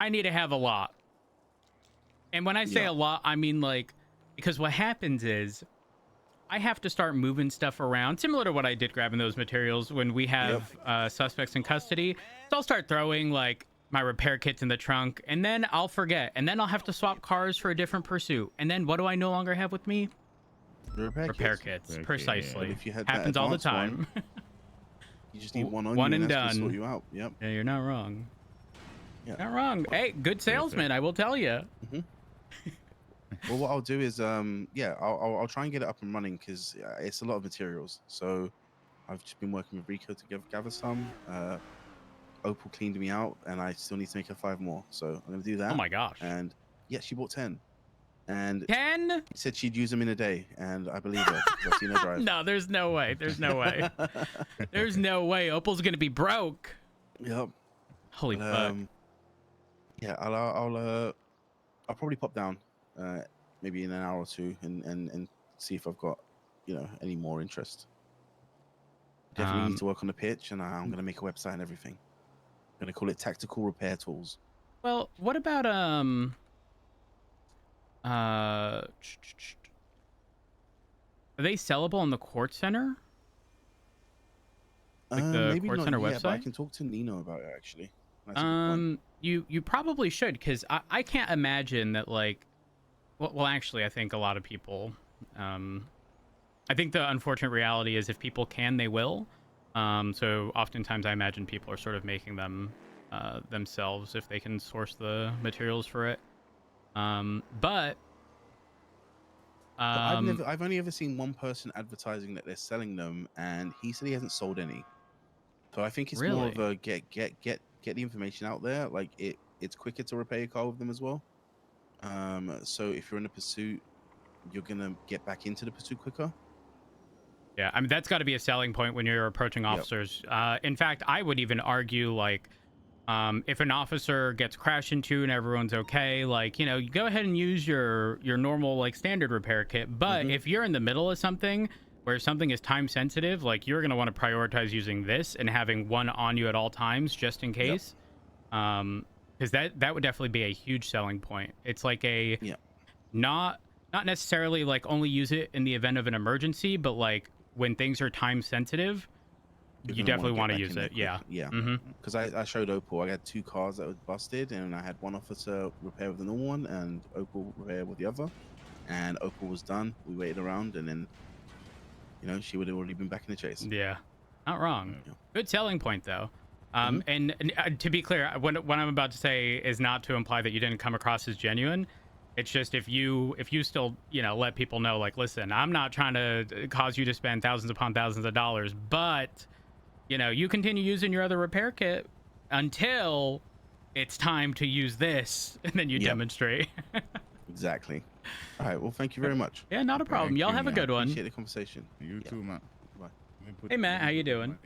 I need to have a lot. And when I say a lot, I mean like, because what happens is I have to start moving stuff around, similar to what I did grabbing those materials when we have suspects in custody. So I'll start throwing like my repair kits in the trunk, and then I'll forget, and then I'll have to swap cars for a different pursuit. And then what do I no longer have with me? The Repair kits. Precisely. But if you had Happens all the time. You just need one on one you, and that's gonna done. sort you out. Yep. Yeah, you're not wrong. Yeah. Not wrong. Hey, good salesman, I will tell you. Well, what I'll do is, yeah, I'll try and get it up and running because it's a lot of materials. So I've just been working with Rico to gather some. Opal cleaned me out, and I still need to make her 5 more. So I'm gonna do that. Oh my gosh. And yeah, she bought 10. And 10? she said she'd use them in a day, and I believe her. I've seen her drive. No, there's no way. There's no way. There's no way. Opal's gonna be broke. Yep. Holy fuck. Yeah, I'll probably pop down, maybe in an hour or two, and see if I've got, any more interest. Definitely need to work on the pitch, and I'm gonna make a website and everything. I'm gonna call it Tactical Repair Tools. Well, what about are they sellable on the Quartz Center? Like the Maybe Quartz not Center yet, website? but I can talk to Nino about it actually. That's a good point. You probably should, because I can't imagine that, like, well, actually, I think a lot of people, I think the unfortunate reality is if people can, they will. So oftentimes I imagine people are sort of making them themselves if they can source the materials for it. But I've only ever seen one person advertising that they're selling them, and he said he hasn't sold any. So I think it's more of a get the information out there. Like it's quicker to repair your car with them as well. So if you're in a pursuit, you're gonna get back into the pursuit quicker. Yeah, I mean, that's got to be a selling point when you're approaching officers. In fact, I would even argue, like, if an officer gets crashed into and everyone's okay, like, you go ahead and use your normal, like, standard repair kit. But if you're in the middle of something where something is time sensitive, like, you're going to want to prioritize using this and having one on you at all times just in case. Because that would definitely be a huge selling point. It's like a not necessarily like only use it in the event of an emergency, but like when things are time sensitive, you definitely want to use it. Yeah. Because I showed Opal. I had 2 cars that were busted, and I had one officer repair with the normal one, and Opal repair with the other. And Opal was done. We waited around, and then, she would have already been back in the chase. Yeah, not wrong. Good selling point, though. And to be clear, what I'm about to say is not to imply that you didn't come across as genuine. It's just if you still, let people know, like, listen, I'm not trying to cause you to spend thousands upon thousands of dollars, but, you continue using your other repair kit until it's time to use this, and then you demonstrate. Exactly. All right. Well, thank you very much. Yeah, not a problem. Y'all have a good one. Appreciate the conversation. You too, man. Bye. Hey, Matt, how you doing?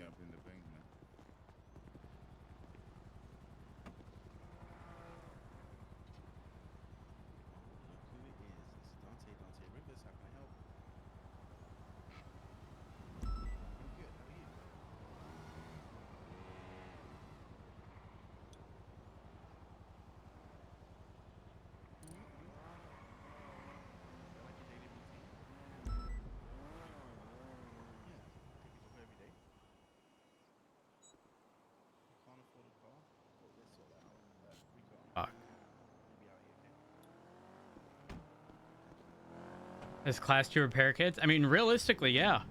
As class 2 repair kits? I mean, realistically, yeah.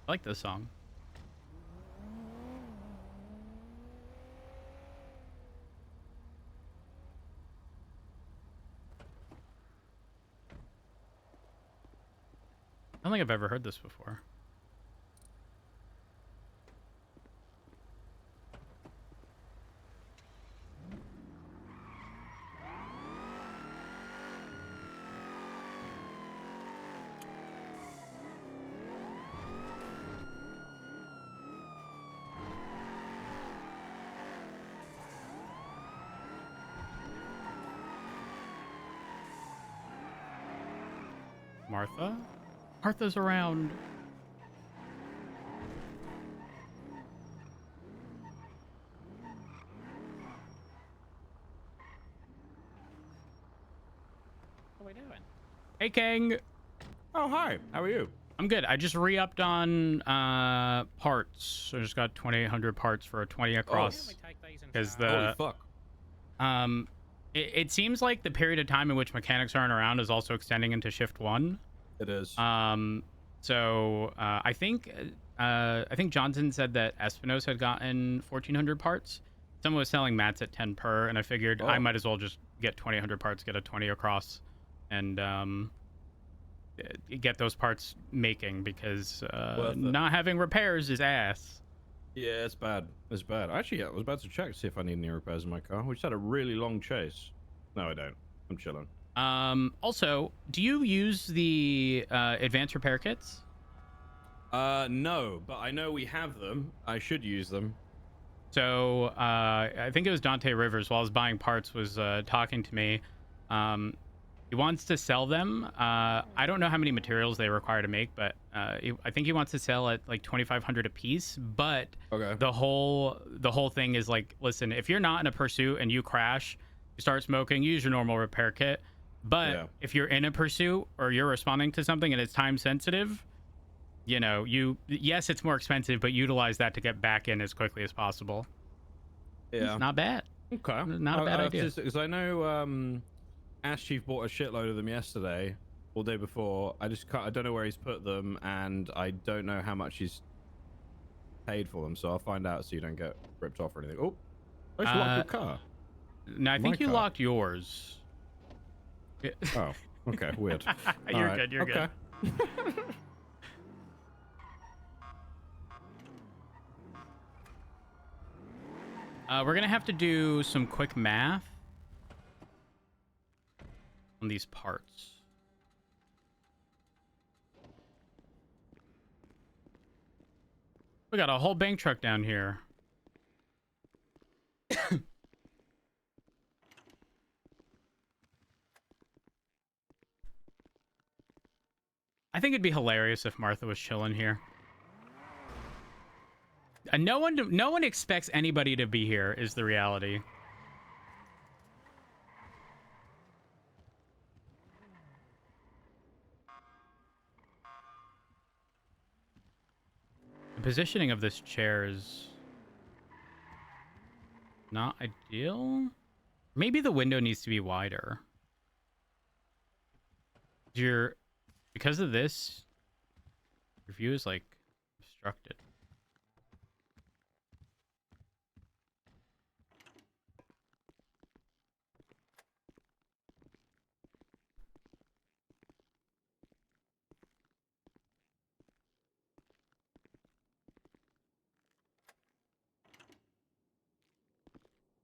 I like this song. I don't think I've ever heard this before. Martha? Martha's around. are we doing? Hey, Kang. Oh, hi. How are you? I'm good. I just re-upped on parts. I just got 2,800 parts for a 20 across. Because Holy fuck. It seems like the period of time in which mechanics aren't around is also extending into shift 1. It is. So I think Johnson said that Espinosa had gotten 1,400 parts. Someone was selling mats at 10 per, and I figured I might as well just get 2,800 parts, get a 20 across, and get those parts making, because not having repairs is ass. Yeah, it's bad. It's bad. Actually, I was about to check to see if I need any repairs in my car. We just had a really long chase. No, I don't. I'm chilling. Also, do you use the advanced repair kits? No, but I know we have them. I should use them. So I think it was Dante Rivers, while I was buying parts, was talking to me. He wants to sell them. I don't know how many materials they require to make, but I think he wants to sell at like 2,500 a piece. But the whole thing is like, listen, if you're not in a pursuit and you crash, you start smoking, use your normal repair kit. But if you're in a pursuit or you're responding to something and it's time sensitive, you know, yes, it's more expensive, but utilize that to get back in as quickly as possible. Yeah, it's not bad. Okay, not a bad idea. Because I know Ash Chief bought a shitload of them yesterday, or day before. I don't know where he's put them, and I don't know how much he's paid for them. So I'll find out so you don't get ripped off or anything. Oh, I just locked your car. No, I think you locked yours. Oh, okay, weird. You're good. You're good. We're gonna have to do some quick math on these parts. We got a whole bank truck down here. I think it'd be hilarious if Martha was chilling here. And no one expects anybody to be here, is the reality. The positioning of this chair is not ideal. Maybe the window needs to be wider. Because of this, your view is like obstructed.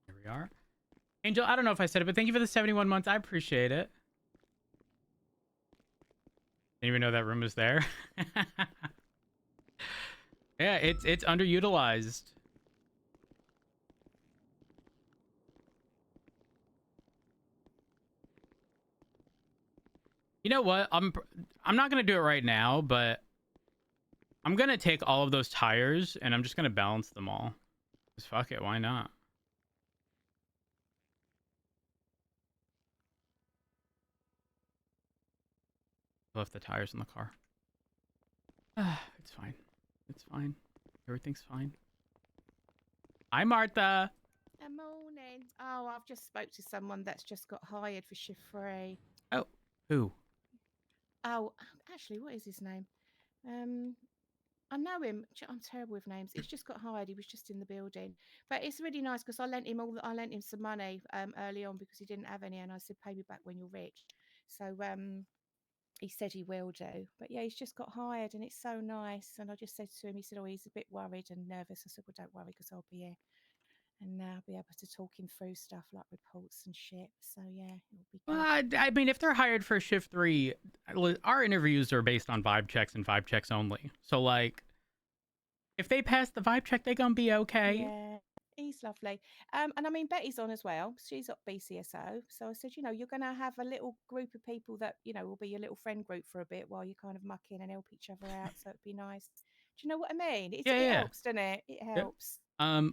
Here we are. Angel, I don't know if I said it, but thank you for the 71 months. I appreciate it. Didn't even know that room was there. Yeah, it's underutilized. You know what? I'm not gonna do it right now, but I'm gonna take all of those tires and I'm just gonna balance them all. Just fuck it, why not? Left the tires in the car. It's fine. It's fine. Everything's fine. Hi, Martha. Good morning. Oh, I've just spoke to someone that's just got hired for shift 3. Oh, who? Oh, actually, what is his name? I know him. I'm terrible with names. He's just got hired. He was just in the building, but it's really nice because I lent him some money early on because he didn't have any, and I said, "Pay me back when you're rich." So he said he will do. But yeah, he's just got hired, and it's so nice. And I just said to him, he said, "Oh, he's a bit worried and nervous." I said, "Well, don't worry, because I'll be here." And I'll be able to talk him through stuff like reports and shit. So yeah, it'll be good. Well, I mean, if they're hired for shift 3, our interviews are based on vibe checks and vibe checks only. So like, if they pass the vibe check, they're gonna be okay. Yeah, he's lovely. And I mean, Betty's on as well. She's at BCSO. So I said, you're going to have a little group of people that, will be your little friend group for a bit while you kind of muck in and help each other out. So it'd be nice. Do you know what I mean? It helps, doesn't it? It helps.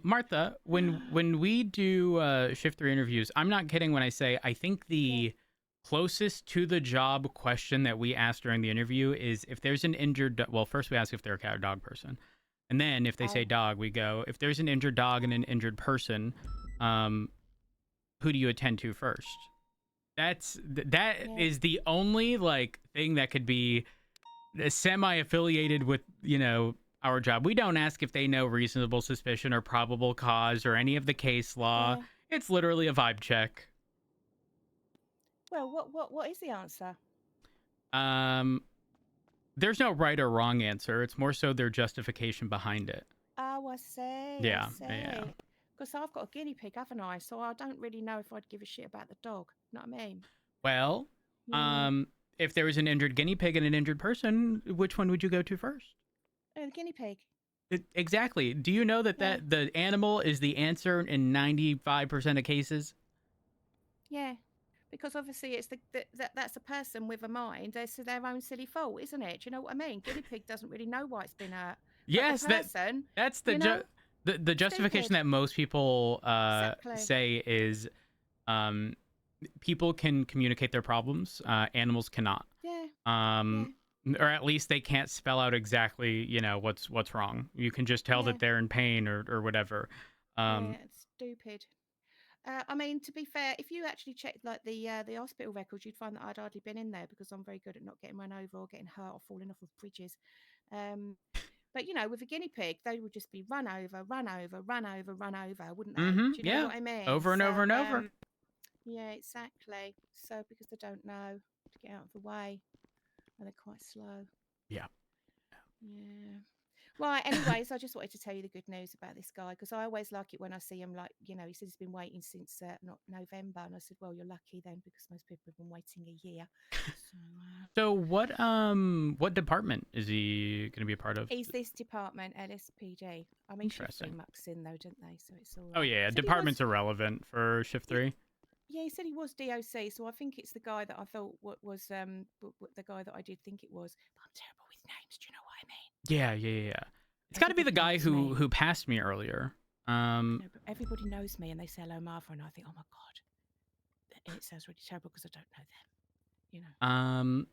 Martha, when we do shift 3 interviews, I'm not kidding when I say I think the closest to the job question that we asked during the interview is if there's an injured. Well, first we ask if they're a cat or dog person, and then if they say dog, we go if there's an injured dog and an injured person, who do you attend to first? That is the only like thing that could be semi-affiliated with our job. We don't ask if they know reasonable suspicion or probable cause or any of the case law. Yeah. It's literally a vibe check. Well, what is the answer? There's no right or wrong answer. It's more so their justification behind it. Oh, I see. Yeah, I see. yeah. Because I've got a guinea pig, haven't I? So I don't really know if I'd give a shit about the dog. Know what I mean? Well, Yeah. if there was an injured guinea pig and an injured person, which one would you go to first? Oh, the guinea pig. Exactly. Do you know that the animal is the answer in 95% of cases? Yeah. Because obviously it's that's a person with a mind. It's their own silly fault, isn't it? Do you know what I mean? Guinea pig doesn't really know why it's been hurt. Yes, but the person, that's the justification stupid. that most people Exactly. say is people can communicate their problems, animals cannot. Yeah. Or at least they can't spell out exactly, what's wrong. You can just tell that they're in pain or whatever. Yeah, it's stupid. I mean, to be fair, if you actually checked like the hospital records, you'd find that I'd hardly been in there because I'm very good at not getting run over or getting hurt or falling off of bridges. But with a guinea pig, they would just be run over, wouldn't they? Do you know what I mean? Over and over and over. Yeah, exactly. So because they don't know to get out of the way, and they're quite slow. Yeah. Right, anyways, I just wanted to tell you the good news about this guy because I always like it when I see him, like, he said he's been waiting since not November. And I said, well, you're lucky then because most people have been waiting a year. So what department is he going to be a part of? He's this department, LSPD. I mean, Shift 3 mucks in though, don't they? So it's all. Oh, yeah, department's irrelevant for Shift 3. Yeah, he said he was DOC, so I think it's the guy that I thought was the guy that I did think it was. But I'm terrible with names. Do you know what I mean? Yeah. It's got to be the guy who passed me earlier. No, but everybody knows me, and they say hello, Martha, and I think, oh my god, and it sounds really terrible because I don't know them.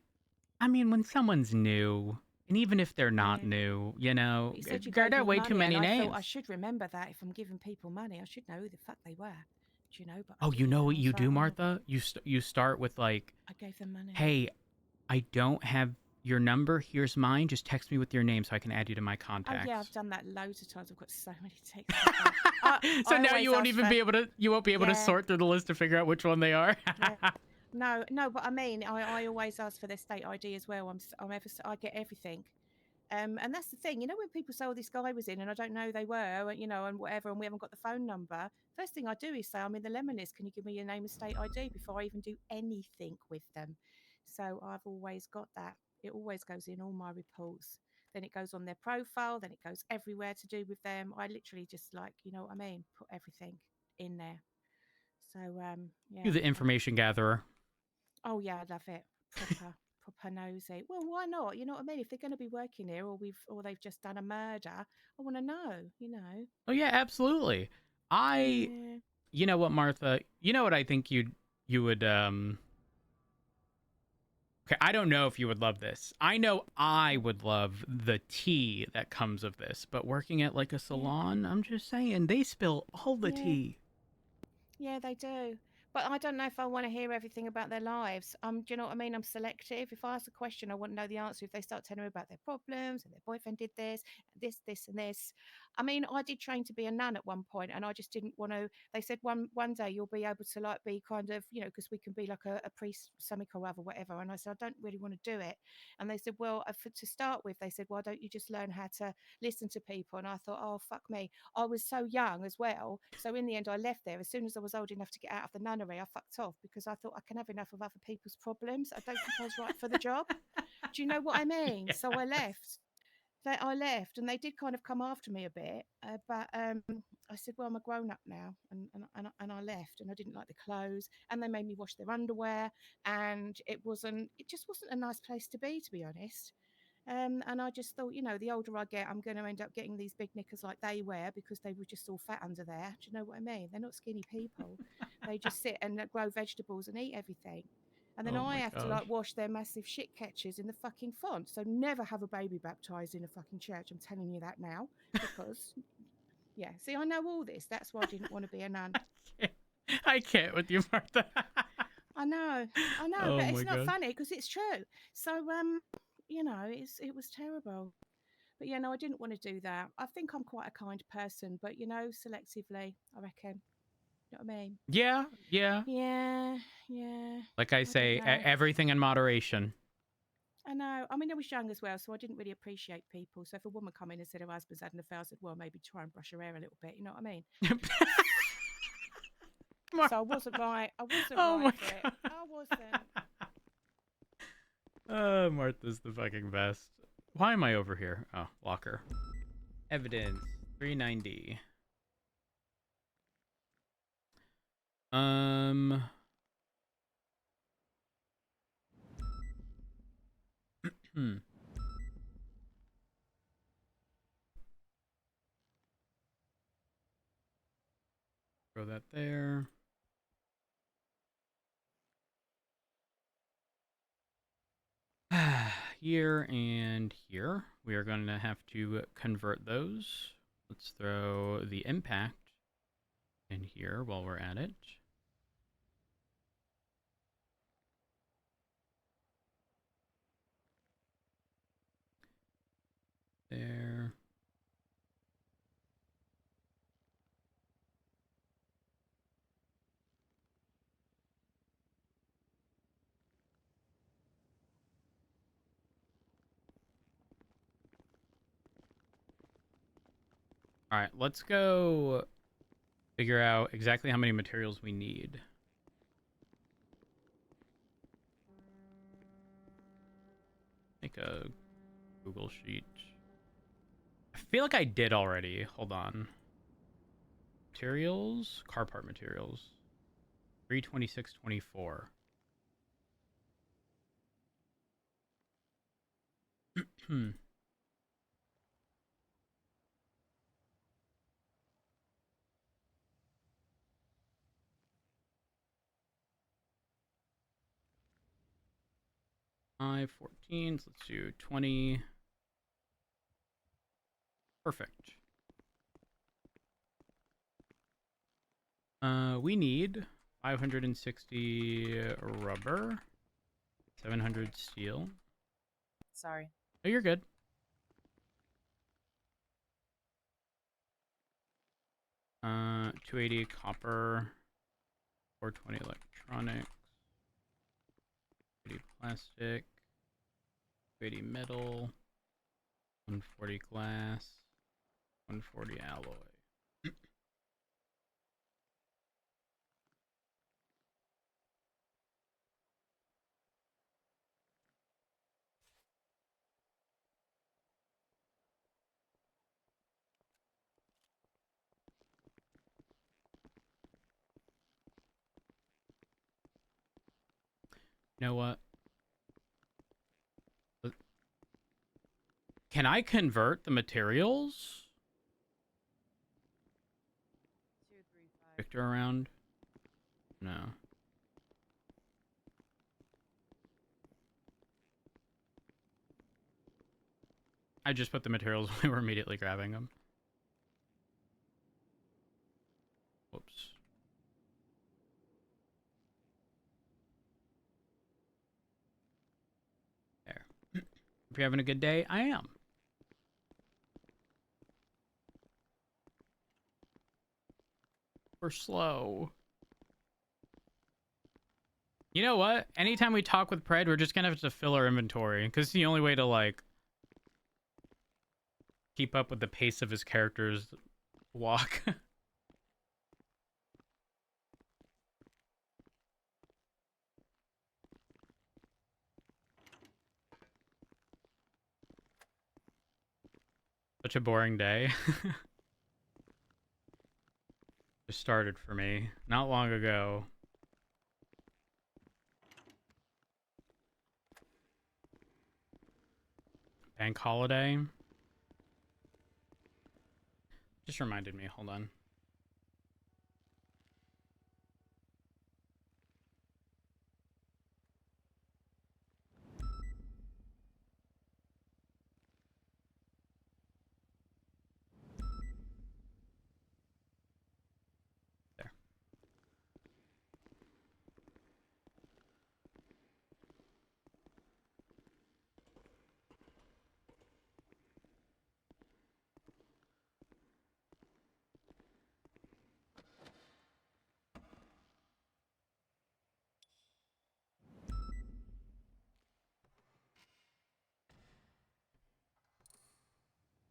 I mean, when someone's new, and even if they're not new, guard out way too many names. I thought I should remember that if I'm giving people money, I should know who the fuck they were. Do you know? But oh, you know what you do, Martha? You start with like, I gave them money. Hey, I don't have your number. Here's mine. Just text me with your name so I can add you to my contacts. Oh yeah, I've done that loads of times. I've got so many texts. So now you won't even be able to. You won't be able to sort through the list to figure out which one they are. No, but I mean, I always ask for their state ID as well. I get everything. And that's the thing, when people say, oh, this guy was in and I don't know who they were, and whatever, and we haven't got the phone number, first thing I do is say, I'm in the lemon list. Can you give me your name and state ID before I even do anything with them? So I've always got that. It always goes in all my reports. Then it goes on their profile. Then it goes everywhere to do with them. I literally just put everything in there. So, yeah. You're the information gatherer. Oh, yeah, I love it. Proper nosy. Well, why not? You know what I mean? If they're going to be working here, or they've just done a murder, I want to know. Oh yeah, absolutely. You know what, Martha? You know what I think you would. Okay, I don't know if you would love this. I know I would love the tea that comes of this, but working at like a salon, I'm just saying they spill all the tea. Yeah, they do. But I don't know if I want to hear everything about their lives. Do you know what I mean? I'm selective. If I ask a question, I want to know the answer. If they start telling me about their problems and their boyfriend did this, and this. I mean, I did train to be a nun at one point, and I just didn't want to. They said one day you'll be able to like be kind of, because we can be like a priest, something or other, whatever. And I said, I don't really want to do it. And they said, well, to start with, they said, why don't you just learn how to listen to people? And I thought, oh, fuck me. I was so young as well. So in the end, I left there. As soon as I was old enough to get out of the nunnery, I fucked off because I thought I can have enough of other people's problems. I don't think I was right for the job. Do you know what I mean? Yeah. So I left. And they did kind of come after me a bit. But I said, well, I'm a grown up now. And I left, and I didn't like the clothes. And they made me wash their underwear. And it just wasn't a nice place to be honest. And I just thought, the older I get, I'm going to end up getting these big knickers like they wear because they were just all fat under there. Do you know what I mean? They're not skinny people. They just sit and grow vegetables and eat everything. And then Oh I my have to gosh. like wash their massive shit catchers in the fucking font. So never have a baby baptized in a fucking church. I'm telling you that now. Because, yeah. See, I know all this. That's why I didn't want to be a nun. I can't with you, Martha. I know, Oh but my it's not God. funny because it's true. So, you know, it was terrible. But yeah, no, I didn't want to do that. I think I'm quite a kind person, but you know, selectively, I reckon. You know what I mean? Yeah, yeah. Yeah, yeah. Like I I say, don't know. everything in moderation. I know. I mean, I was young as well, so I didn't really appreciate people. So if a woman come in and said her husband's had an affair, I said, well, maybe try and brush her hair a little bit. You know what I mean? So I wasn't right. I wasn't Oh right my for it. God. I wasn't. Martha's the fucking best. Why am I over here? Oh, locker. Evidence 390. Hmm. Throw that there. Here and here. We are going to have to convert those. Let's throw the impact in here while we're at it. There. All right, let's go figure out exactly how many materials we need. Make a Google sheet. I feel like I did already. Hold on. Materials, car part materials. 326.24. Hmm. Five 14s. Let's do 20. Perfect. We need 560 rubber, 700 steel. Sorry. Oh, you're good. Uh, 280 copper, 420 electronics, 80 plastic, 280 metal, 140 glass, 140 alloy. You know what? Can I convert the materials? 235. Victor around? No. I just put the materials. We were immediately grabbing them. Whoops. There. If you're having a good day, I am. We're slow. You know what? Anytime we talk with Pred, we're just gonna have to fill our inventory, because it's the only way to, like, keep up with the pace of his character's walk. Such a boring day. Just started for me not long ago. Bank holiday. Just reminded me. Hold on.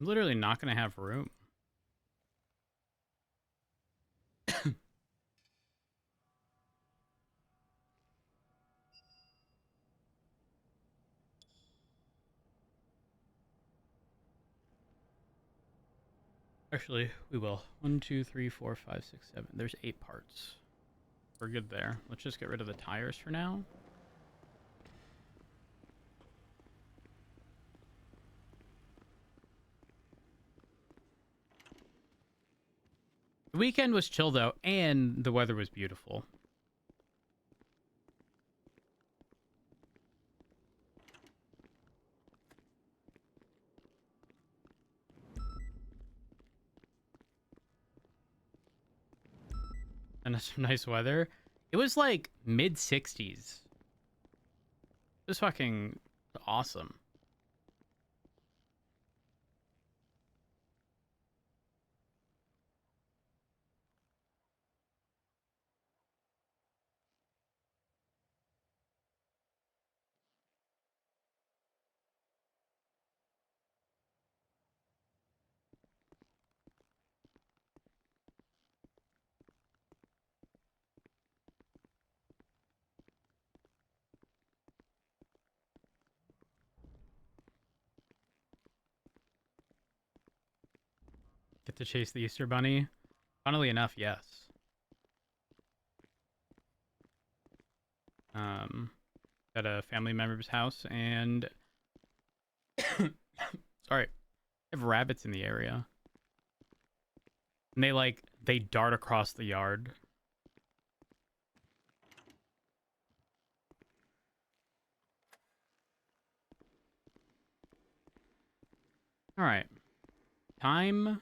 literally not going to have room. Actually, we will. 1, 2, 3, 4, 5, 6, 7. There's 8 parts. We're good there. Let's just get rid of the tires for now. The weekend was chill though, and the weather was beautiful. And some nice weather. It was like mid 60s. It was fucking awesome. Get to chase the Easter Bunny? Funnily enough, yes. At a family member's house, and sorry, I have rabbits in the area, and they dart across the yard. All right, time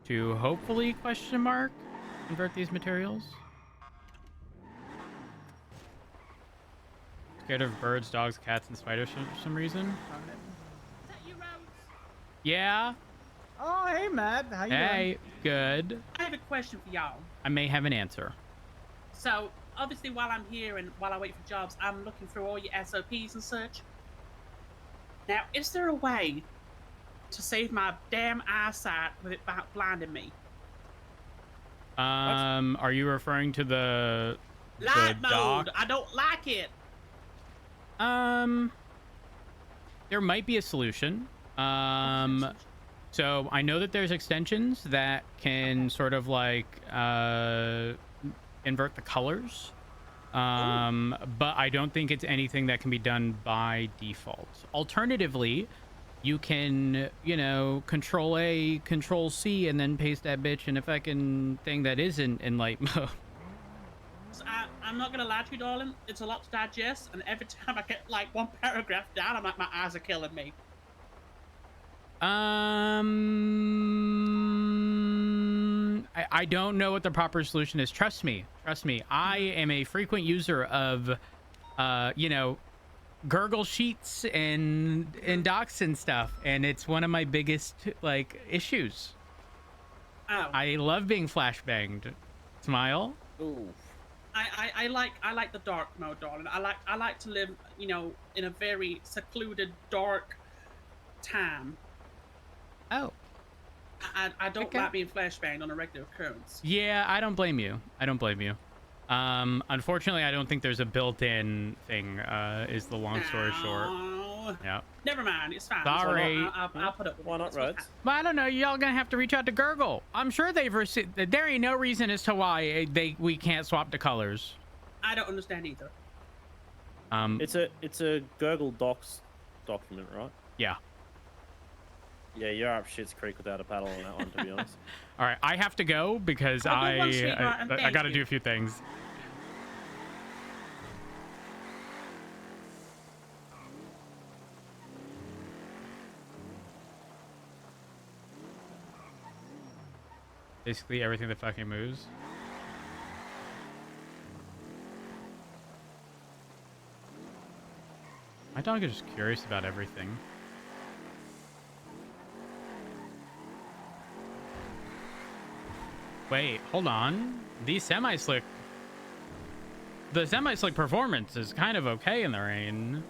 to hopefully convert these materials. Scared of birds, dogs, cats, and spiders for some reason. Is that you, Rose? Yeah. Oh, hey, Matt. How you doing? Hey, good. I have a question for y'all. I may have an answer. So, obviously, while I'm here and while I wait for jobs, I'm looking through all your SOPs and such. Now, is there a way to save my damn eyesight without blinding me? Are you referring to the Light mode. dock? I don't like it. There might be a solution. So I know that there's extensions that can sort of like invert the colors. But I don't think it's anything that can be done by default. Alternatively, you can, Control A, Control C, and then paste that bitch in a fucking thing that isn't in light mode. So I'm not gonna lie to you, darling. It's a lot to digest, and every time I get like one paragraph down, I'm like, my eyes are killing me. I don't know what the proper solution is. Trust me. I am a frequent user of, gurgle sheets and docs and stuff, and it's one of my biggest issues. Oh. I love being flashbanged. Smile. Ooh. I like the dark mode, darling. I like to live, in a very secluded, dark time. Oh. I don't Okay. like being flashbanged on a regular occurrence. Yeah, I don't blame you. Unfortunately, I don't think there's a built-in thing, is the long story short. Yeah. Never mind, it's fine. Sorry. I'll put up with Why it. not, It's what's Rhodes? Well, I don't know. Y'all gonna have to reach out to Gurgle. I'm sure they've received. There ain't no reason as to why we can't swap the colors. I don't understand either. It's a Gurgle Docs document, right? Yeah. Yeah, you're up shit's creek without a paddle on that one, to be honest. All right, I have to go because Have a good one, sweetheart, and I thank got to you. do a few things. Basically everything that fucking moves. My dog is just curious about everything. Wait, hold on. The semi-slick performance is kind of okay in the rain.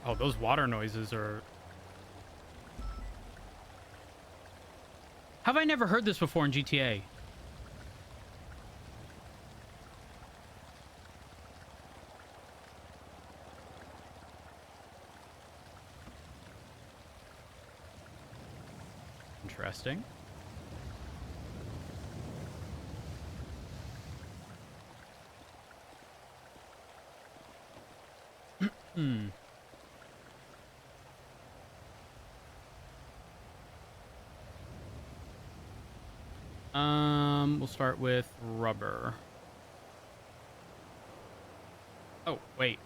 Oh, those water noises are... Have I never heard this before in GTA? Interesting. Hmm. We'll start with rubber. Oh, wait.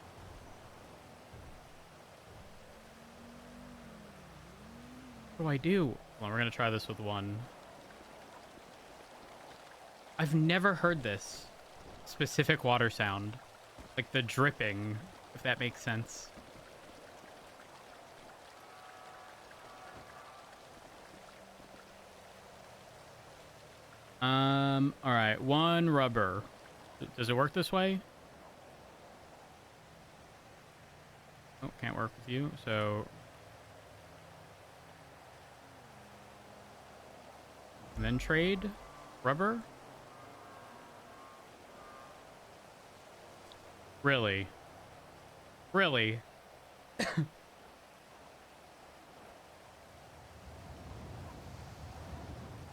What do I do? Well, we're gonna try this with one. I've never heard this specific water sound. Like the dripping, if that makes sense. All right, one rubber. Does it work this way? Oh, can't work with you, so... And then trade rubber? Really? Really?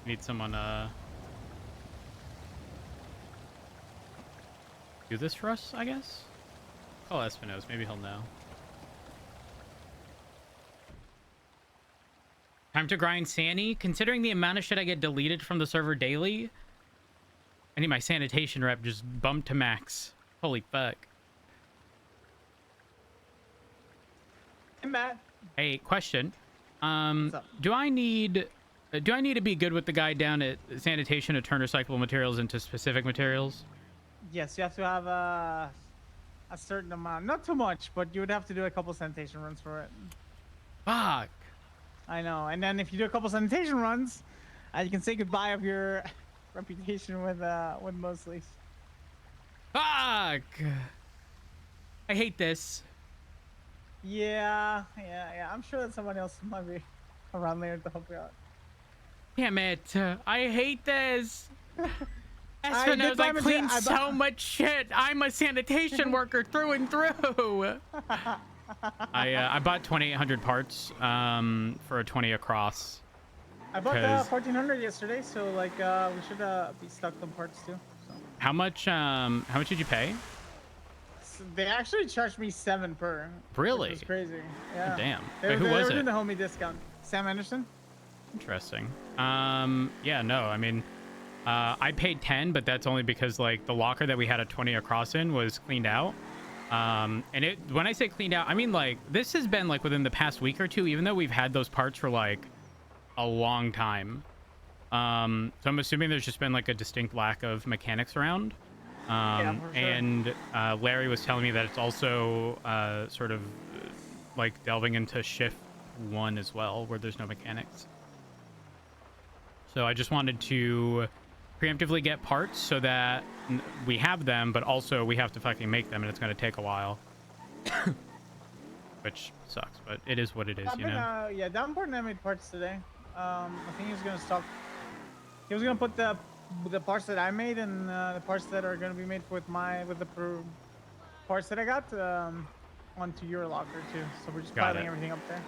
Need someone, do this for us, I guess? Call Espinos, maybe he'll know. Time to grind Sandy? Considering the amount of shit I get deleted from the server daily, I need my sanitation rep just bumped to max. Holy fuck. Hey, Matt. Hey, question. What's up? Do I need to be good with the guy down at sanitation to turn recyclable materials into specific materials? Yes, you have to have a certain amount. Not too much, but you would have to do a couple sanitation runs for it. Fuck. I know. And then if you do a couple sanitation runs, you can say goodbye of your reputation with Mostly's. Fuck. I hate this. Yeah. I'm sure that someone else might be around there to help you out. Damn it. I hate this. Alright, Espinos, good I time to- clean I bu- so much shit. I'm a sanitation worker through and through. I bought 2,800 parts for a 20 across. I bought 'Cause- 1,400 yesterday, so like we should be stuck on parts too. So. How much did you pay? So they actually charged me 7 per. Really? Which was crazy. Yeah. Damn. They, Wait, who they was were it? doing the homie discount. Sam Anderson. Interesting. Yeah, no, I mean, I paid 10, but that's only because like the locker that we had a 20 across in was cleaned out. And when I say cleaned out, I mean like this has been like within the past week or two, even though we've had those parts for like a long time. So I'm assuming there's just been like a distinct lack of mechanics around. Yeah, for sure. And Larry was telling me that it's also sort of like delving into shift 1 as well, where there's no mechanics. So I just wanted to preemptively get parts so that we have them, but also we have to fucking make them, and it's going to take a while. Which sucks, but it is what it is, you know? Yeah, Downport made parts today. I think he was gonna stock. He was gonna put the parts that I made and the parts that are gonna be made with the parts that I got onto your locker too. So we're just Got piling it. everything up there.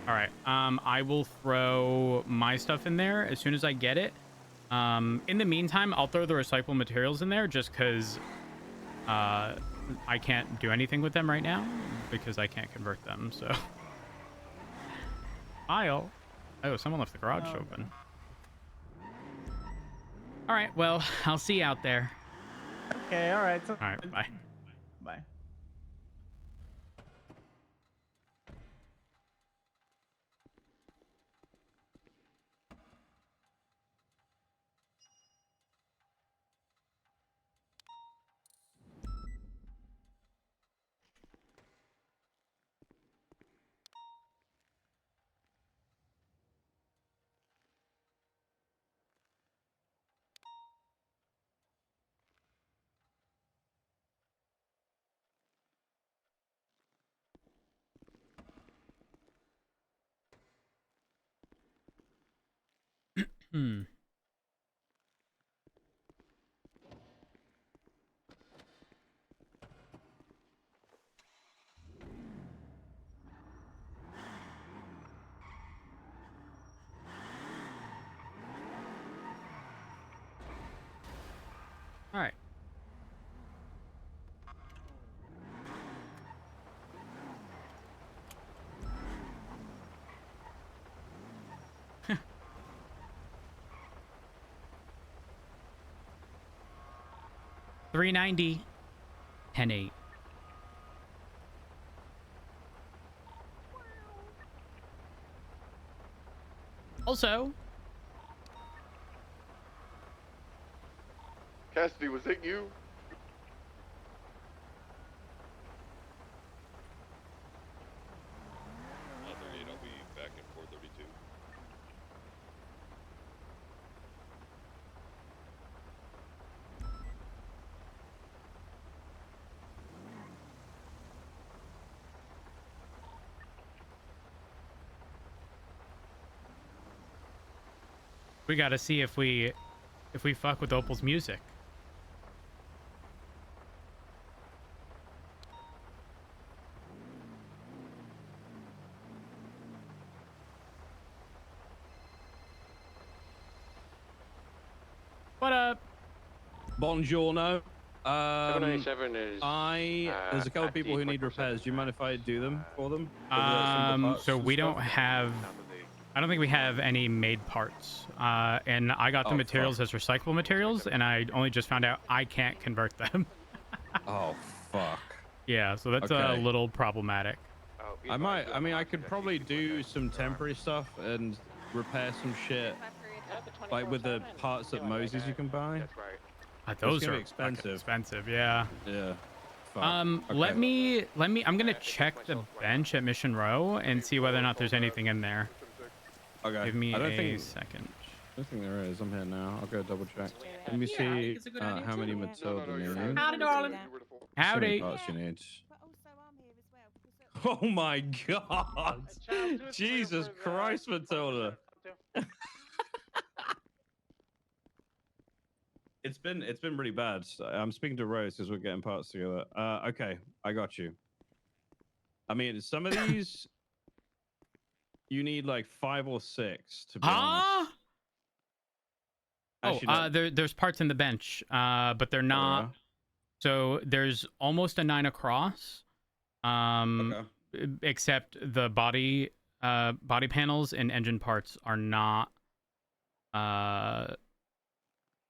All right. I will throw my stuff in there as soon as I get it. In the meantime, I'll throw the recyclable materials in there just because I can't do anything with them right now because I can't convert them. So, oh, someone left the garage Oh, open. All right. Well, I'll see you out there. Okay, all right. So, All right. Bye. Bye. Hmm. All right. $390, 10.8. Also, Cassidy, was it you? I'll be back in 432. we got to see if we fuck with Opal's music. What up? Buongiorno. 797 is. There's a couple of people who need repairs. Do you mind if I do them for them? For some of the parts So and we stuff? don't have. I don't think we have any made parts. And I got the Oh, materials fuck. as recyclable materials, and I only just found out I can't convert them. Oh, fuck. Yeah, so that's a Okay. little problematic. I mean, I could probably do some temporary stuff and repair some shit, like with the parts at Mosey's you can buy. That's right. Those gonna are be expensive. Expensive, yeah. Yeah. Fuck. Let Okay. me. I'm gonna check the bench at Mission Row and see whether or not there's anything in there. Okay. Give me I don't a think second. I don't think there is. I'm here now. I'll go double check. Let me Yeah, I see think it's a good idea how many too. Matilda you're needs. Howdy, darling. How many Howdy. parts you need. But also I'm here as well. Oh my god! Jesus Christ, Matilda! It's been really bad. I'm speaking to Rose because we're getting parts together. Okay, I got you. I mean, some of these you need like 5 or 6 to be honest. Actually, no. There's parts in the bench, but they're not. are? So there's almost a 9 across. Okay. Except the body panels and engine parts are not.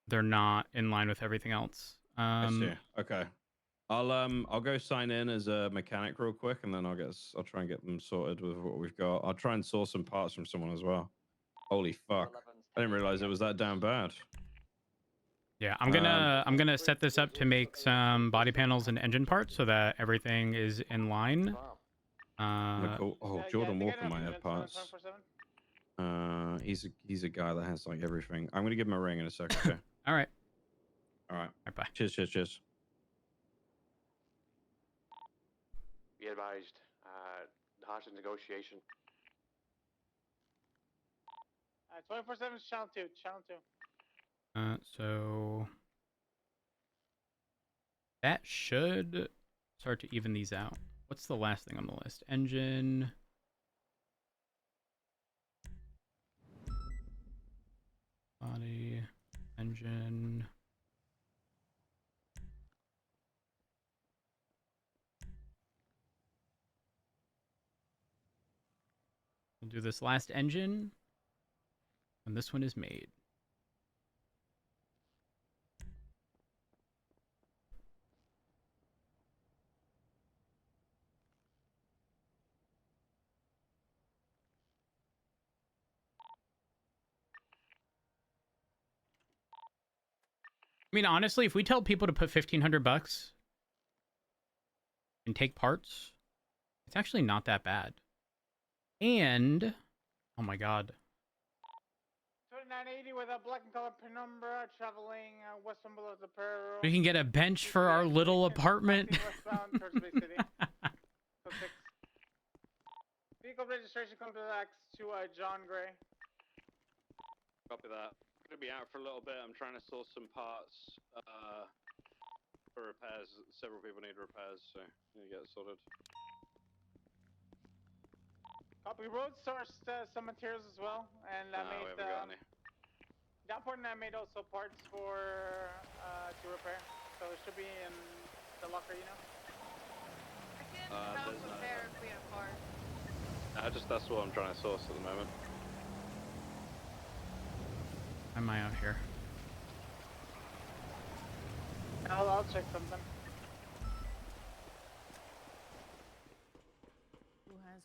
They're not in line with everything else. I see. Okay. I'll go sign in as a mechanic real quick, and then I'll try and get them sorted with what we've got. I'll try and source some parts from someone as well. Holy fuck! I didn't realize it was that damn bad. Yeah, I'm gonna set this up to make some body panels and engine parts so that everything is in line. Cool. Oh, Jordan Walker might have parts. He's a guy that has like everything. I'm gonna give him a ring in a second. Okay. All right. All right. Bye. Cheers. Be advised. Hostage negotiation. 24/7 is channel 2. Channel 2. So that should start to even these out. What's the last thing on the list? Engine. Body. Engine. We'll do this last engine when this one is made. I mean, honestly, if we tell people to put $1,500 and take parts, it's actually not that bad. And, oh my god. 2980 with a black and color penumbra traveling westbound below the Pearl. We can get a bench for our little apartment. Westbound towards Bay City. So 6. Vehicle registration comes back to John Gray. Copy that. Gonna be out for a little bit. I'm trying to source some parts for repairs. Several people need repairs, so you get it sorted. Copy. Road sourced some materials as well, and We haven't got any. Downport and I made also parts for to repair. So it should be in the locker, you know. I can help repair if we have parts. That's what I'm trying to source at the moment. Am I out here? I'll check something. Who has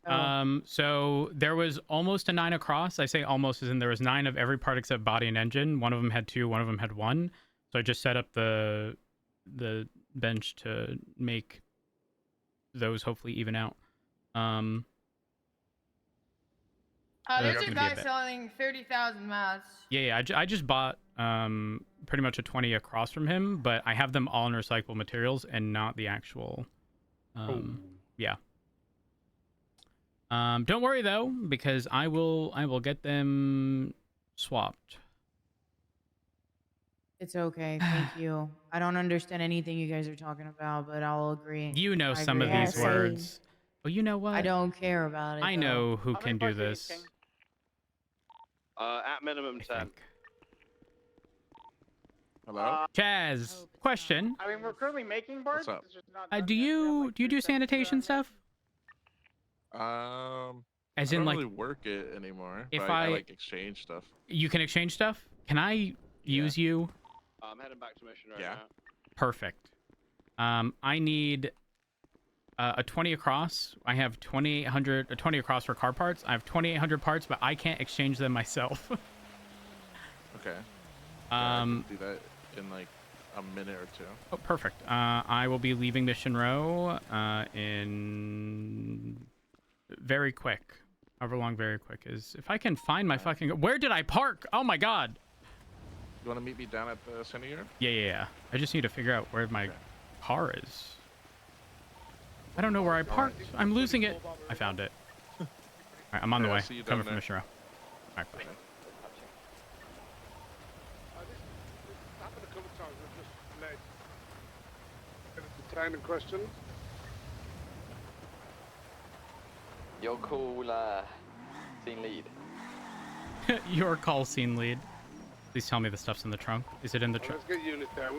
parts? So there was almost a 9 across. I say almost as in there was 9 of every part except body and engine. One of them had 2, one of them had 1. So I just set up the bench to make those hopefully even out. There's a guy selling 30,000 mats. Yeah. I just bought pretty much a 20 across from him, but I have them all in recyclable materials and not the actual. Yeah. Don't worry though, because I will get them swapped. It's okay, thank you. I don't understand anything you guys are talking about, but I'll agree. You know I some of agree. these words. Well, you know what? I don't care about it. I know who can do this. At minimum 10. Hello? Chaz, question. I mean, we're currently making parts. What's up? It's just not Do you do sanitation stuff? As I in don't like really work it anymore. if But I like exchange stuff. You can exchange stuff? Can I use you? I'm heading back to mission right Yeah. now. Perfect. I need a 20 across. I have 2,800, 20 across for car parts. I have 2,800 parts, but I can't exchange them myself. Okay. I can do that in like a minute or 2. Oh, perfect. I will be leaving Mission Row in very quick. However long very quick is. If I can find my fucking... Where did I park? Oh my god. You want to meet me down at the center yard? Yeah. I just need to figure out where my car is. I don't know where I parked. I'm losing it. I found it. All right, I'm on the way. See you Coming down from there. Mission Row. All right, bye. Happened a couple of times. We're just late. Entertaining questions. You're cool, scene lead. Your call scene lead. Please tell me the stuff's in the trunk. Is it in the trunk? Let's get units there.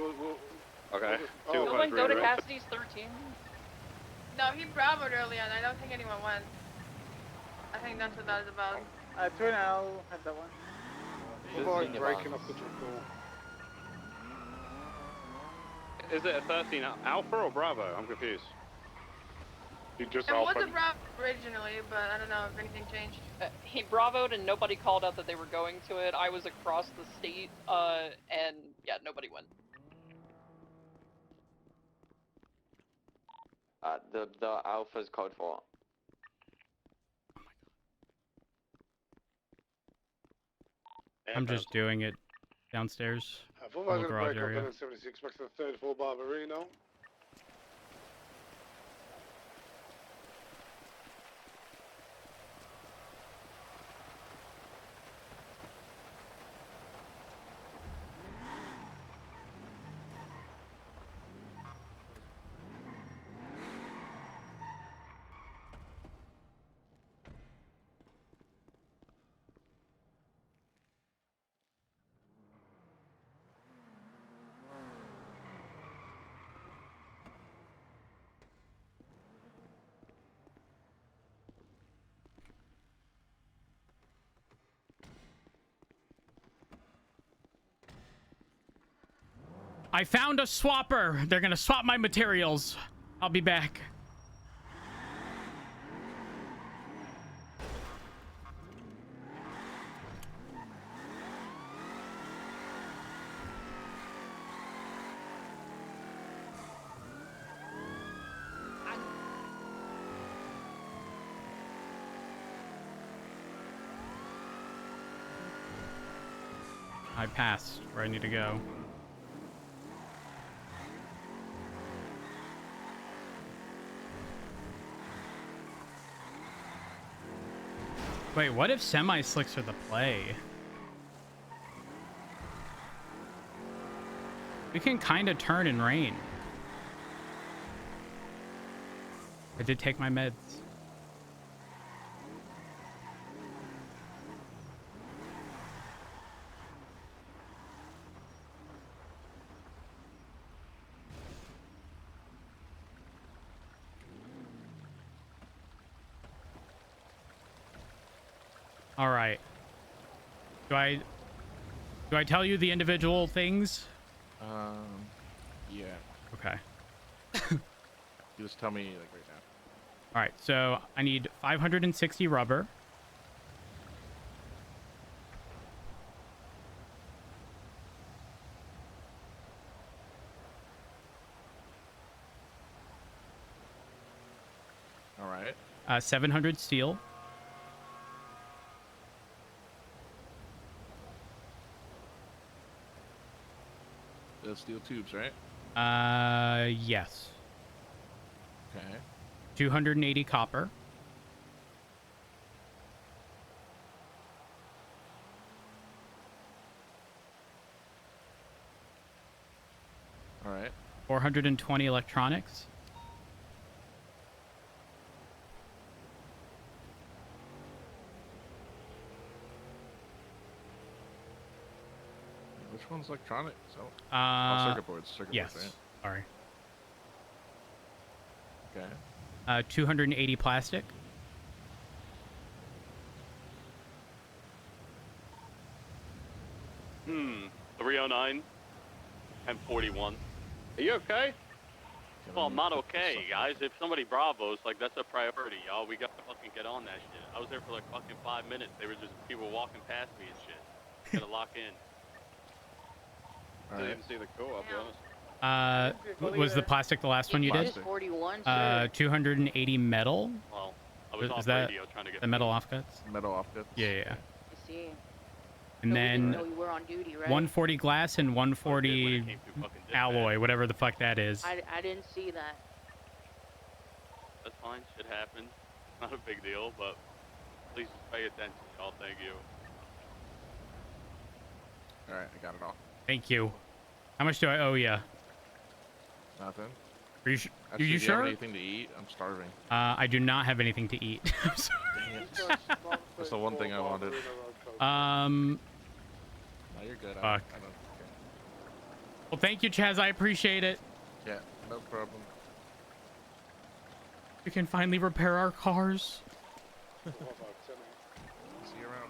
Okay. Someone go to Cassidy's 13. No, he bravoed earlier, and I don't think anyone went. I think that's what that is about. 2 and I'll have that one. Avoid breaking up the truck. Is it a 13 Alpha or Bravo? I'm confused. You just It was a bravo originally, but I don't know if anything changed. He bravoed and nobody called out that they were going to it. I was across the state, and yeah, nobody went. The Alpha's code for. I'm just doing it downstairs. I thought in I the was going garage to break area. up in 76 back to the 34 Barbarino. I found a swapper. They're gonna swap my materials. I'll be back. I passed where I need to go. Wait, what if semi-slicks are the play? We can kind of turn in rain. I did take my meds. All right. Do I tell you the individual things? Yeah. Okay. You just tell me like right now. All right. So I need 560 rubber. All right. 700 steel. The steel tubes, right? Yes. Okay. 280 copper. All right. 420 electronics. Which one's electronic? So, circuit boards. Yes. Boards, Sorry. right? Okay. 280 plastic. Hmm. 309 and 41. Are you okay? Well, I'm not okay, guys. If somebody bravos, like, that's a priority, y'all. We gotta fucking get on that shit. I was there for like fucking 5 minutes. They were just people walking past me and shit. Gotta lock in. I didn't see the call, I'll be honest. Was the plastic the last one you did? 41, 280 metal. Well, I was Is off that radio trying to get the metal offcuts? Metal offcuts. Yeah. I see. And then No, you were on duty, right? 140 glass and 140 alloy, whatever the fuck that is. I didn't see that. That's fine. Shit happens. Not a big deal, but please just pay attention, y'all. Thank you. All right, I got it all. Thank you. How much do I owe you? Nothing. Are you, Actually, are you do you sure? have anything to eat? I'm starving. I do not have anything to eat. I'm sorry. Dang it. That's the one thing I wanted. No, you're good. Fuck. I don't care. Well, thank you, Chaz. I appreciate it. Yeah, no problem. We can finally repair our cars. See you around.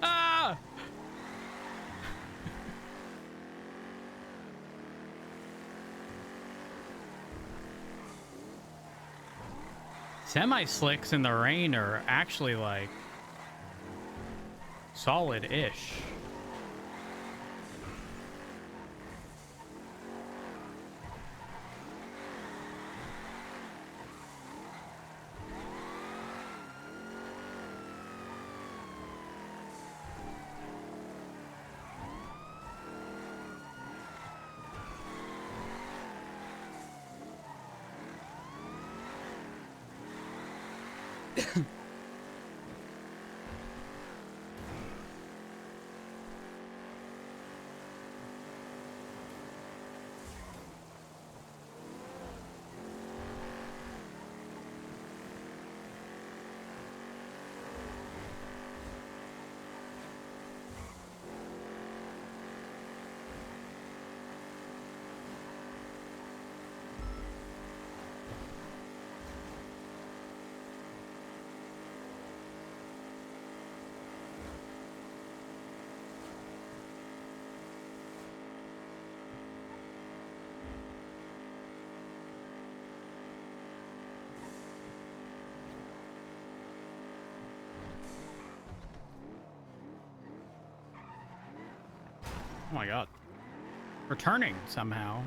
Ah! Semi-slicks in the rain are actually like solid-ish. Oh my god. Returning somehow.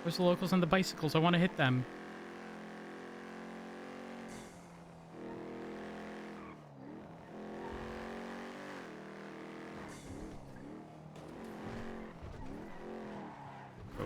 Where's the locals on the bicycles? I want to hit them. Oh.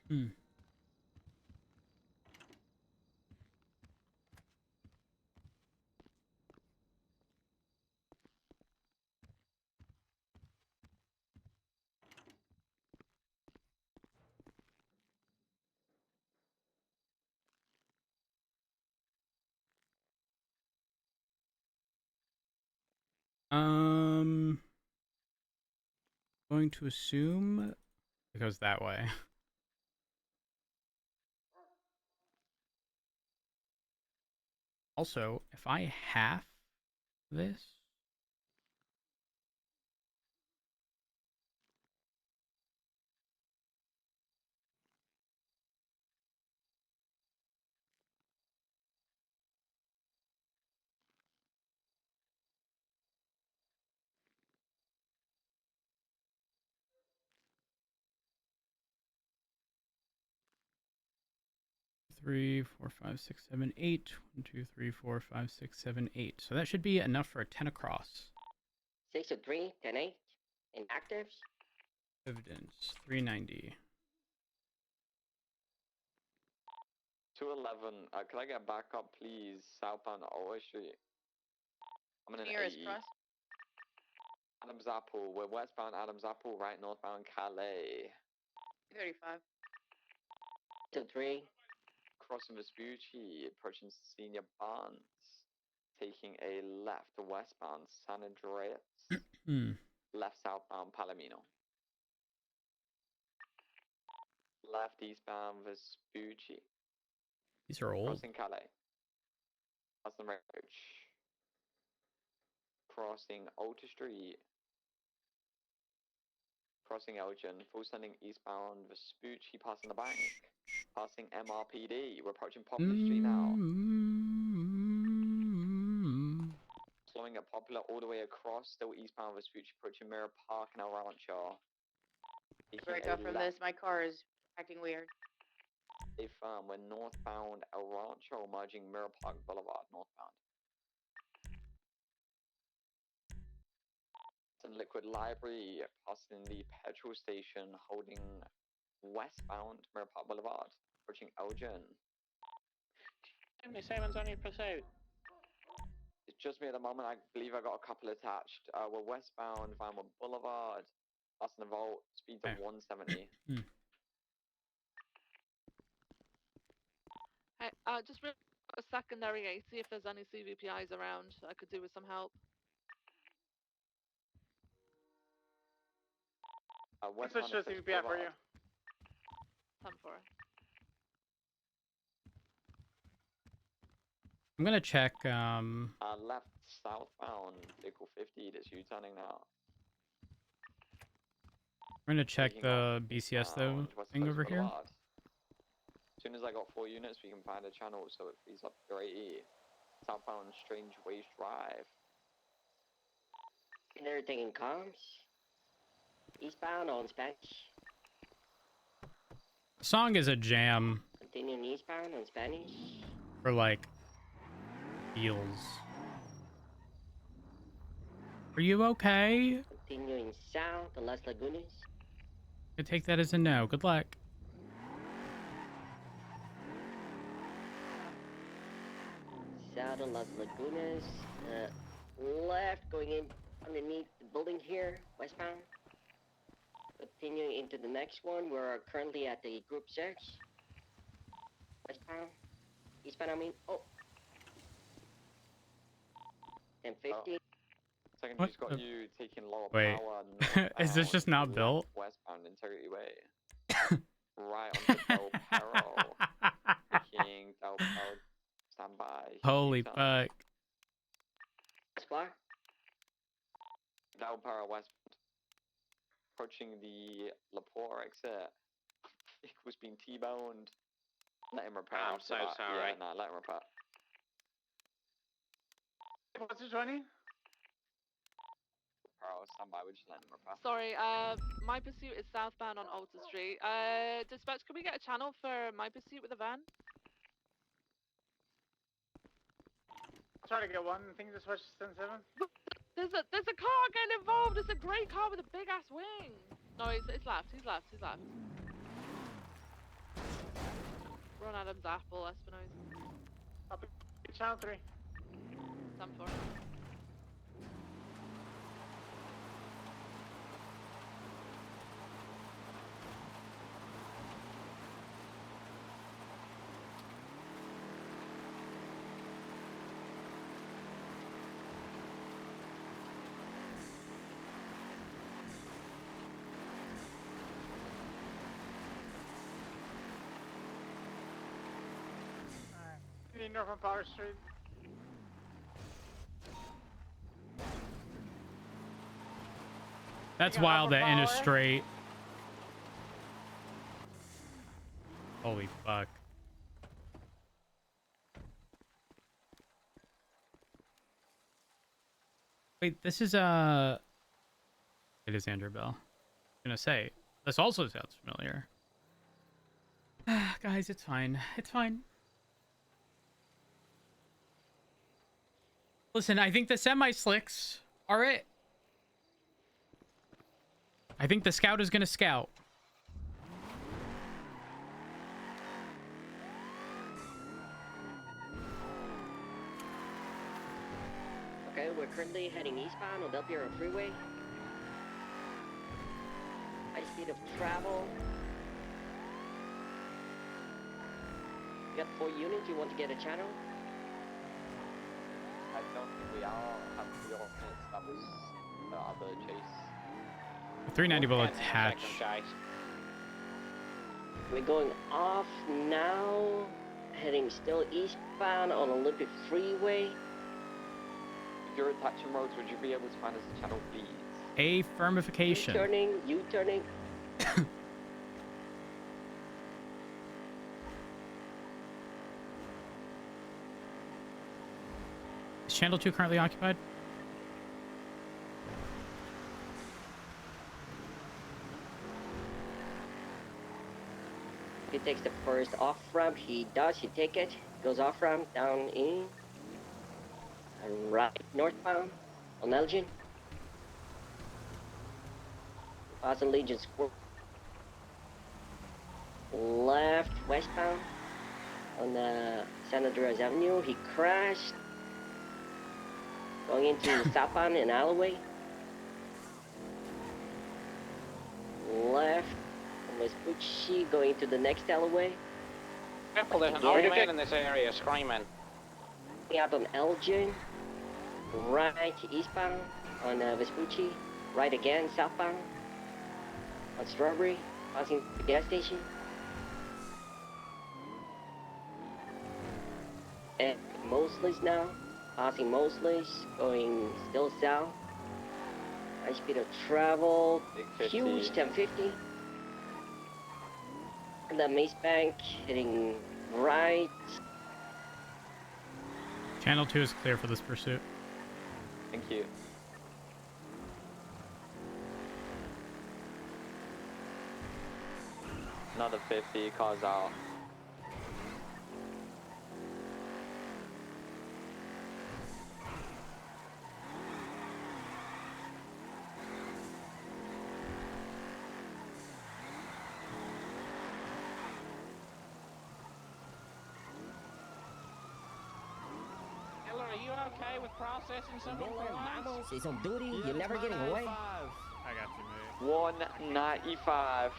Hmm. Going to assume it goes that way. Also, if I half this, three, 4, 5, 6, 7, 8. 1, 2, 3, 4, 5, 6, 7, 8. So that should be enough for a 10 across. 603, 10-8. Inactives. Evidence 390. 211. Could I get back up, please? Southbound Oil Street. I'm in an Nearest 80. cross. Adams Apple. We're westbound Adams Apple, right northbound Calais. 35. 2-3. Crossing Vespucci, approaching Senior Barnes. Taking a left westbound San Andreas. Left southbound Palomino. Left eastbound Vespucci. These are old. Crossing Calais. Hudson Road. Crossing Alta Street. Crossing Elgin. Full sending eastbound Vespucci, passing the bank. Passing MRPD. We're approaching Poplar Street now. Slowing at Popular all the way across. Still eastbound Vespucci, approaching Mirror Park and El Rancho. Break up from this. My car is acting weird. Stay firm. We're northbound El Rancho, merging Mirror Park Boulevard northbound. And Liquid Library, passing the petrol station, holding westbound Mirror Park Boulevard, approaching Elgin. How many Simons on your pursuit? It's just me at the moment. I believe I got a couple attached. We're westbound Vinewood Boulevard, passing the Vault, speed of 170. Hey, just a secondary A, see if there's any CVPIs around I could do with some help. Let's switch to a CVPI for you. 10-4. I'm gonna check. Left southbound, vehicle 50. That's you turning now. I'm gonna check the BCS though thing over here. As soon as I got 4 units, we can find a channel so it frees up your AE. Southbound Strange Ways Drive. And everything in comms. Eastbound on Spanish. The song is a jam Continuing eastbound on Spanish. for like feels. Are you okay? Continuing south on Las Lagunas. I take that as a no. Good luck. South on Las Lagunas. Left going in underneath the building here, westbound. Continuing into the next one, we're currently at the group search. Westbound. Eastbound, I mean. Oh. 1050. Second, What just got the- you taking lower Wait. power. Is this just not built? Westbound Integrity Way. Right onto Del Perro. Holy fuck. Spot. Valpara West. Approaching the Laporte exit. It was being T-boned. Let him repair. I'm after so that. sorry. Yeah, no, let him repair. What's the 20? Standby, we're just letting him repair. Sorry, my pursuit is southbound on Alta Street. Dispatch, could we get a channel for my pursuit with a van? I'll try to get one. I think this was 10-7. There's a car getting involved. It's a grey car with a big ass wing. No, it's left. He's left. Ron Adams Apple, Espinosa. Up channel 3. 10-4. North on Power Street. That's wild that interstate. Holy fuck. Wait, this is it is Andrew Bell. I'm gonna say this also sounds familiar. Guys, it's fine. It's fine. Listen, I think the semi-slicks are it. I think the scout is gonna scout. Okay, we're currently heading eastbound on Del Piero Freeway. High speed of travel. You got 4 units, you want to get a channel? I don't think we all have 3 minutes. That was the other chase. 390 will attach. We're going off now, heading still eastbound on Olympic Freeway. If you're attaching roads, would you be able to find us a channel, please? A firmification. U-turning. Is channel 2 currently occupied? He takes the first off ramp. He take it. Goes off ramp, down in. And right northbound on Elgin. Passing Legion Square. Left westbound on San Andreas Avenue. He crashed. Going into southbound and alleyway. Left. Vespucci going to the next alleyway. Careful, there's an old man in this area screaming. Out on Elgin. Right eastbound on Vespucci. Right again southbound on Strawberry. Passing the gas station. And Mosley's now. Passing Mosley's. Going still south. High speed of travel. Huge 1050. The Mace Bank heading right. Channel 2 is clear for this pursuit. Thank you. Another 50 cars out. Are you okay with processing someone for lines? He's on duty. Yeah, You're never it's getting away. 995. I got you, mate. 195.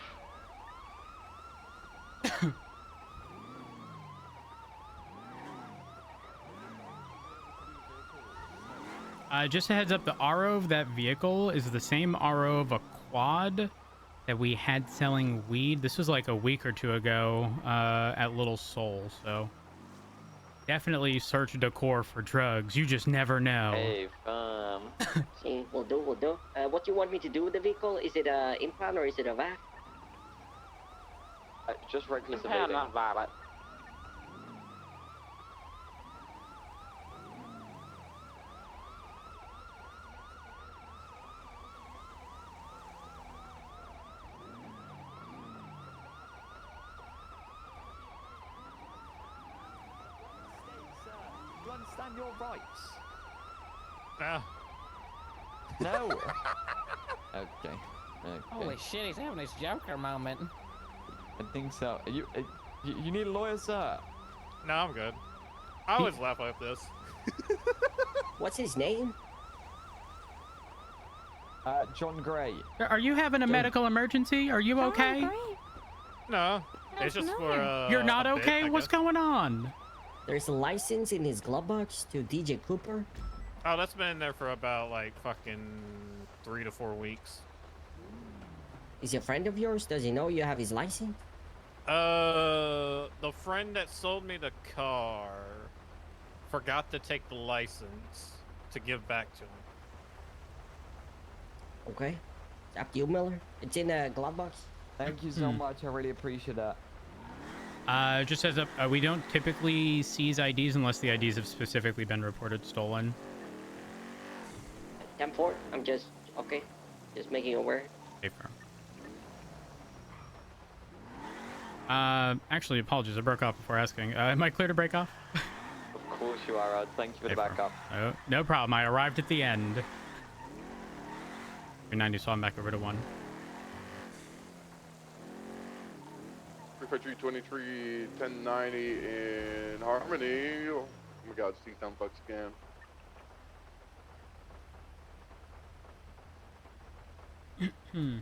Just a heads up, the RO of that vehicle is the same RO of a quad that we had selling weed. This was like a week or two ago at Little Soul, so Definitely search decor for drugs. You just never know. Hey, see, we'll do. What do you want me to do with the vehicle? Is it a impound or is it a VAC? Just reckless Impound, evading. not violent. You understand your rights? No. No. Okay. Holy shit, he's having his Joker moment. I think so. You need a lawyer, sir? No, I'm good. I always laugh like this. What's his name? John Gray. Are you having a medical emergency? Are you okay? No, it's just for. You're not a bit, okay? I What's guess. going on? There's a license in his glove box to DJ Cooper. Oh, that's been in there for about like fucking 3 to 4 weeks. Is he a friend of yours? Does he know you have his license? The friend that sold me the car forgot to take the license to give back to him. Okay. It's up to you, Miller. It's in a glove box. Thank you so much. I really appreciate that. Just as a, we don't typically seize IDs unless the IDs have specifically been reported stolen. 10-4. I'm just okay. Just making aware. Okay, fair. Actually, apologies. I broke off before asking. Am I clear to break off? Of course you are, Rod. Thank you for the backup. No problem. I arrived at the end. 390, so I'm back over to 1. 35323 1090 in Harmony. Oh my god, Steve down bucks again. Hmm.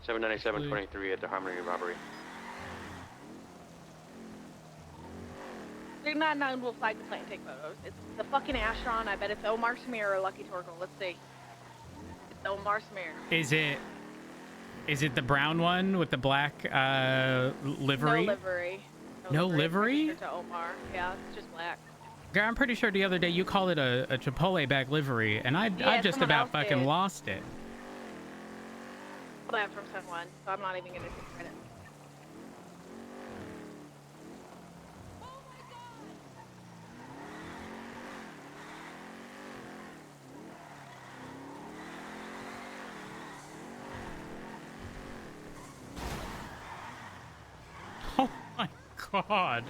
797-23 at the Harmony robbery. 399 will flag the plane and take photos. It's the fucking Astron. I bet it's Omar Samir or Lucky Torkel. Let's see. It's Omar Samir. Is it the brown one with the black livery? No livery. No livery? To Omar. Yeah, it's just black. Girl, I'm pretty sure the other day you called it a Chipotle bag livery, and I just someone about else fucking did. lost it. That from someone, so I'm not even gonna take credit. Oh my god.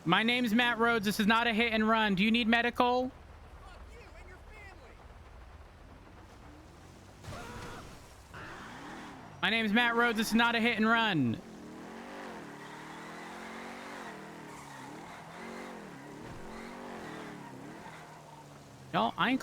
My name's Matt Rhodes. This is not a hit and run. Do you need medical? My name's Matt Rhodes. This is not a hit and run. Y'all, I ain't